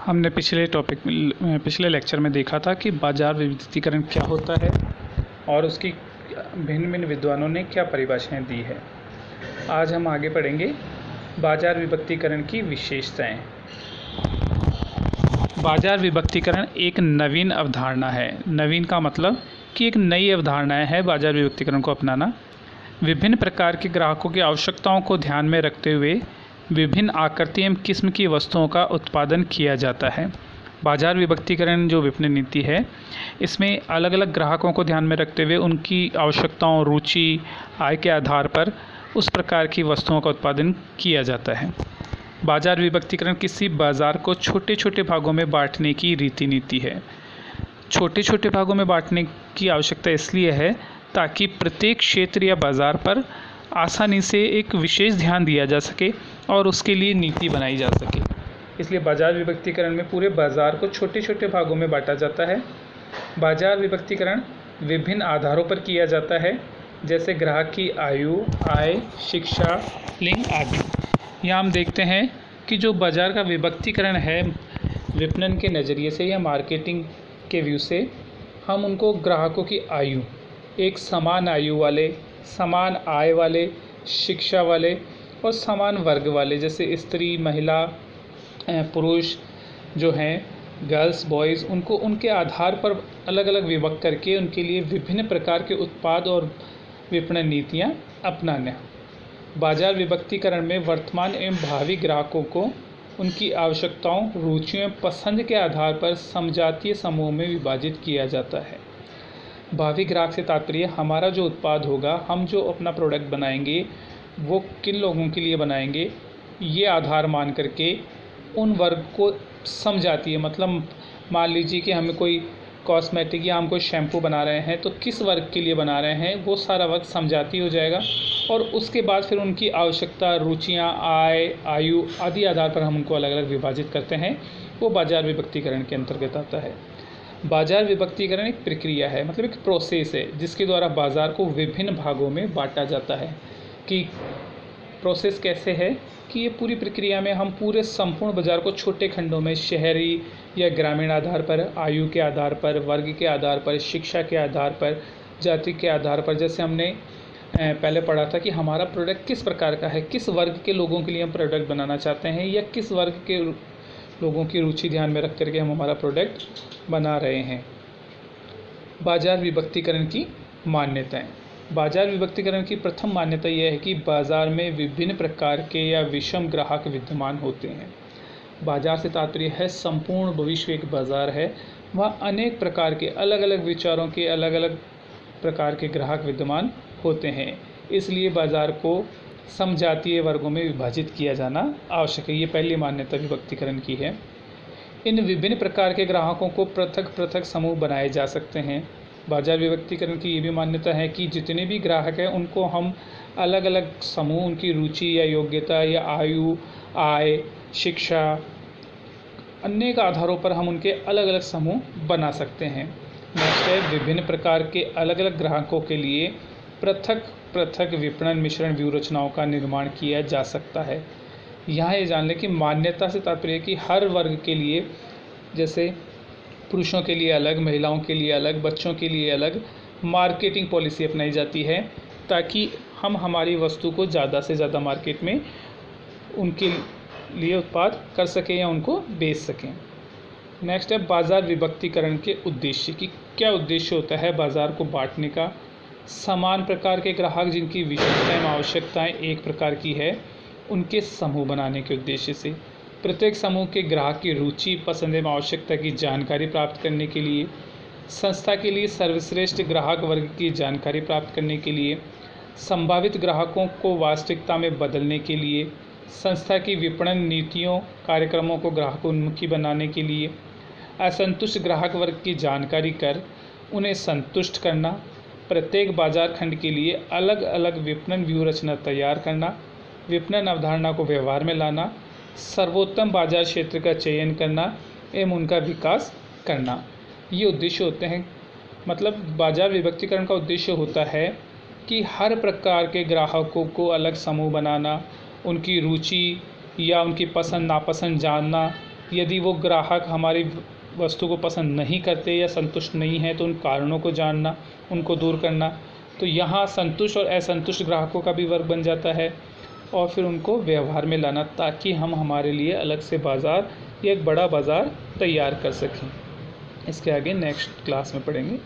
हमने पिछले लेक्चर में देखा था कि बाजार विविधीकरण क्या होता है और उसकी भिन्न भिन्न विद्वानों ने क्या परिभाषाएं दी है। आज हम आगे पढ़ेंगे बाजार विभक्तीकरण की विशेषताएं। बाजार विभक्तीकरण एक नवीन अवधारणा है। नवीन का मतलब कि एक नई अवधारणा है बाजार विभक्तीकरण को अपनाना। विभिन्न प्रकार के ग्राहकों की आवश्यकताओं को ध्यान में रखते हुए विभिन्न आकृति एवं किस्म की वस्तुओं का उत्पादन किया जाता है। बाजार विभक्तीकरण जो विपणन नीति है, इसमें अलग अलग ग्राहकों को ध्यान में रखते हुए उनकी आवश्यकताओं, रुचि, आय के आधार पर उस प्रकार की वस्तुओं का उत्पादन किया जाता है। बाजार विभक्तीकरण किसी बाजार को छोटे छोटे भागों में बांटने की रीति नीति है। छोटे छोटे भागों में बांटने की आवश्यकता इसलिए है ताकि प्रत्येक क्षेत्र या बाजार पर आसानी से एक विशेष ध्यान दिया जा सके और उसके लिए नीति बनाई जा सके। इसलिए बाजार विभक्तीकरण में पूरे बाजार को छोटे छोटे भागों में बांटा जाता है। बाजार विभक्तीकरण विभिन्न आधारों पर किया जाता है, जैसे ग्राहक की आयु, आय, शिक्षा, लिंग आदि। यहाँ हम देखते हैं कि जो बाजार का विभक्तीकरण है विपणन के नज़रिए से या मार्केटिंग के व्यू से, हम उनको ग्राहकों की आयु, एक समान आयु वाले, समान आय वाले, शिक्षा वाले और समान वर्ग वाले, जैसे स्त्री, महिला, पुरुष जो हैं, गर्ल्स, बॉयज़, उनको उनके आधार पर अलग अलग विभक्त करके उनके लिए विभिन्न प्रकार के उत्पाद और विपणन नीतियाँ अपनाना। बाजार विभक्तीकरण में वर्तमान एवं भावी ग्राहकों को उनकी आवश्यकताओं, रुचियों एवं पसंद के आधार पर समजातीय समूह में विभाजित किया जाता है। भावी ग्राहक से तात्पर्य हमारा जो उत्पाद होगा, हम जो अपना प्रोडक्ट बनाएंगे वो किन लोगों के लिए बनाएंगे, ये आधार मान करके उन वर्ग को समझाती है। मतलब मान लीजिए कि हमें कोई कॉस्मेटिक या हम कोई शैम्पू बना रहे हैं, तो किस वर्ग के लिए बना रहे हैं वो सारा वर्ग समझाती हो जाएगा और उसके बाद फिर उनकी आवश्यकता, रुचियाँ, आय, आयु आदि आधार पर हम उनको अलग अलग विभाजित करते हैं। वो बाजार विभक्तीकरण के अंतर्गत आता है। बाजार विभक्तीकरण एक प्रक्रिया है, मतलब एक प्रोसेस है जिसके द्वारा बाजार को विभिन्न भागों में बांटा जाता है। कि प्रोसेस कैसे है कि ये पूरी प्रक्रिया में हम पूरे संपूर्ण बाजार को छोटे खंडों में शहरी या ग्रामीण आधार पर, आयु के आधार पर, वर्ग के आधार पर, शिक्षा के आधार पर, जाति के आधार पर, जैसे हमने पहले पढ़ा था कि हमारा प्रोडक्ट किस प्रकार का है, किस वर्ग के लोगों के लिए हम प्रोडक्ट बनाना चाहते हैं या किस वर्ग के लोगों की रुचि ध्यान में रख करके हम हमारा प्रोडक्ट बना रहे हैं। बाजार विभक्तीकरण की मान्यताएं। बाजार विभक्तीकरण की प्रथम मान्यता यह है कि बाजार में विभिन्न प्रकार के या विषम ग्राहक विद्यमान होते हैं। बाजार से तात्पर्य है संपूर्ण भविष्य एक बाजार है, वहाँ अनेक प्रकार के अलग अलग विचारों के अलग अलग प्रकार के ग्राहक विद्यमान होते हैं। इसलिए बाजार को समजातीय वर्गों में विभाजित किया जाना आवश्यक है। ये पहली मान्यता विभक्तीकरण की है। इन विभिन्न प्रकार के ग्राहकों को पृथक पृथक समूह बनाए जा सकते हैं। बाजार विभक्तीकरण की ये भी मान्यता है कि जितने भी ग्राहक हैं उनको हम अलग अलग समूह, उनकी रुचि या योग्यता या आयु, आय, शिक्षा, अनेक आधारों पर हम उनके अलग अलग समूह बना सकते हैं। नेक्स्ट है, विभिन्न प्रकार के अलग अलग ग्राहकों के लिए पृथक पृथक विपणन मिश्रण व्यूह रचनाओं का निर्माण किया जा सकता है। यहाँ ये जान लें कि मान्यता से तात्पर्य कि हर वर्ग के लिए, जैसे पुरुषों के लिए अलग, महिलाओं के लिए अलग, बच्चों के लिए अलग मार्केटिंग पॉलिसी अपनाई जाती है ताकि हम हमारी वस्तु को ज़्यादा से ज़्यादा मार्केट में उनके लिए उत्पाद कर सकें या उनको बेच सकें। नेक्स्ट है बाजार विभक्तीकरण के उद्देश्य की क्या उद्देश्य होता है बाजार को बांटने का। समान प्रकार के ग्राहक जिनकी विशेषताएं एवं आवश्यकताएं एक प्रकार की है, उनके समूह बनाने के उद्देश्य से। प्रत्येक समूह के ग्राहक की रुचि, पसंद एवं आवश्यकता की जानकारी प्राप्त करने के लिए, संस्था के लिए सर्वश्रेष्ठ ग्राहक वर्ग की जानकारी प्राप्त करने के लिए, संभावित ग्राहकों को वास्तविकता में बदलने के लिए, संस्था की विपणन नीतियों, कार्यक्रमों को ग्राहकोन्मुखी बनाने के लिए, असंतुष्ट ग्राहक वर्ग की जानकारी कर उन्हें संतुष्ट करना, प्रत्येक बाजार खंड के लिए अलग अलग विपणन व्यूह रचना तैयार करना, विपणन अवधारणा को व्यवहार में लाना, सर्वोत्तम बाजार क्षेत्र का चयन करना एवं उनका विकास करना, ये उद्देश्य होते हैं। मतलब बाजार विभक्तीकरण का उद्देश्य होता है कि हर प्रकार के ग्राहकों को अलग समूह बनाना, उनकी रुचि या उनकी पसंद नापसंद जानना यदि वो ग्राहक हमारी वस्तु को पसंद नहीं करते या संतुष्ट नहीं है तो उन कारणों को जानना, उनको दूर करना। तो यहाँ संतुष्ट और असंतुष्ट ग्राहकों का भी वर्ग बन जाता है और फिर उनको व्यवहार में लाना, ताकि हम हमारे लिए अलग से बाज़ार या एक बड़ा बाज़ार तैयार कर सकें। इसके आगे नेक्स्ट क्लास में पढ़ेंगे।